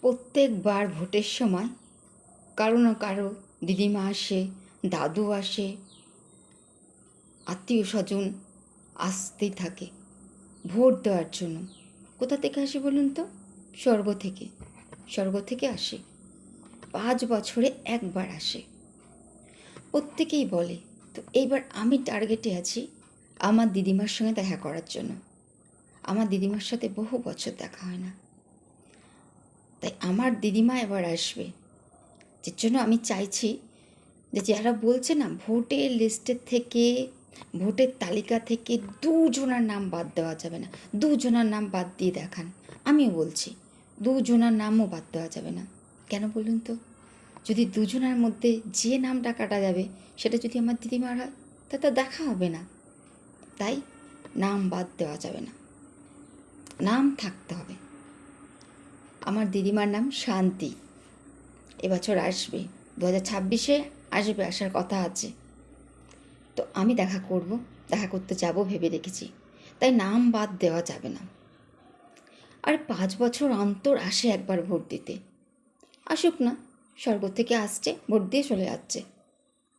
প্রত্যেকবার ভোটের সময় কারো না কারো দিদিমা আসে, দাদু আসে, আত্মীয় স্বজন আসতেই থাকে ভোট দেওয়ার জন্য। কোথা থেকে আসে বলুন তো? স্বর্গ থেকে আসে। 5 বছরে একবার আসে, প্রত্যেকেই বলে। তো এইবার আমি টার্গেটে আছি আমার দিদিমার সঙ্গে দেখা করার জন্য। আমার দিদিমার সাথে বহু বছর দেখা হয় না, তাই আমার দিদিমা এবার আসবে। যে জন্য আমি চাইছি যে যারা বলছে না ভোটের লিস্টের থেকে, ভোটের তালিকা থেকে 2 জনার নাম বাদ দেওয়া যাবে না, 2 জনার নাম বাদ দিয়ে দেখান। আমিও বলছি 2 জনার নামও বাদ দেওয়া যাবে না। কেন বলুন তো? যদি 2 জনার মধ্যে যে নামটা কাটা যাবে সেটা যদি আমার দিদিমার হয়, তা তো দেখা হবে না। তাই নাম বাদ দেওয়া যাবে না, নাম থাকতে হবে। আমার দিদিমার নাম শান্তি। এবছর আসবে, 2026-এ আসবে, আসার কথা আছে। তো আমি দেখা করতে যাব ভেবে রেখেছি, তাই নাম বাদ দেওয়া যাবে না। আর 5 বছর অন্তর আসে একবার ভোট দিতে। আসুক না, স্বর্গ থেকে আসছে, ভোট দিয়ে চলে যাচ্ছে।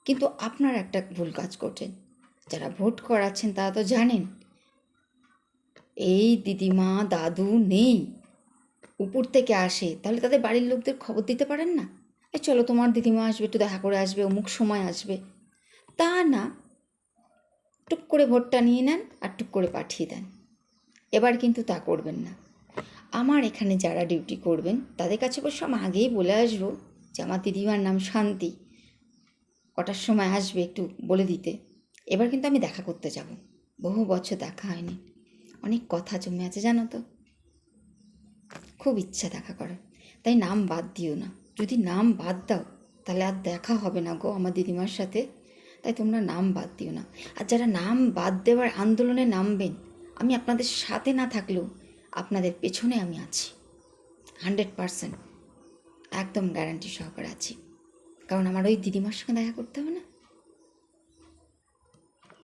কিন্তু আপনারা একটা ভুল কাজ করছেন। যারা ভোট করাচ্ছেন তারা তো জানেন এই দিদিমা দাদু নেই, উপর থেকে আসে, তাহলে তাদের বাড়ির লোকদের খবর দিতে পারেন না? এই চলো তোমার দিদিমা আসবে, একটু দেখা করে আসবে, অমুক সময় আসবে। তা না, টুক করে ভোটটা নিয়ে নেন আর টুক করে পাঠিয়ে দেন। এবার কিন্তু তা করবেন না। আমার এখানে যারা ডিউটি করবেন তাদের কাছে অবশ্য আমি আগেই বলে আসবো যে আমার দিদিমার নাম শান্তি, কটার সময় আসবে একটু বলে দিতে। এবার কিন্তু আমি দেখা করতে যাব, বহু বছর দেখা হয়নি, অনেক কথা জমে আছে জানো তো, খুব ইচ্ছা দেখা করার। তাই নাম বাদ দিও না। যদি নাম বাদ দাও তাহলে আর দেখা হবে না গো আমার দিদিমার সাথে। তাই তোমরা নাম বাদ দিও না। আর যারা নাম বাদ দেওয়ার আন্দোলনে নামবেন, আমি আপনাদের সাথে না থাকলেও আপনাদের পেছনে আমি আছি, 100% একদম গ্যারান্টি সহকারে আছি। কারণ আমার ওই দিদিমার সঙ্গে দেখা করতে হবে না।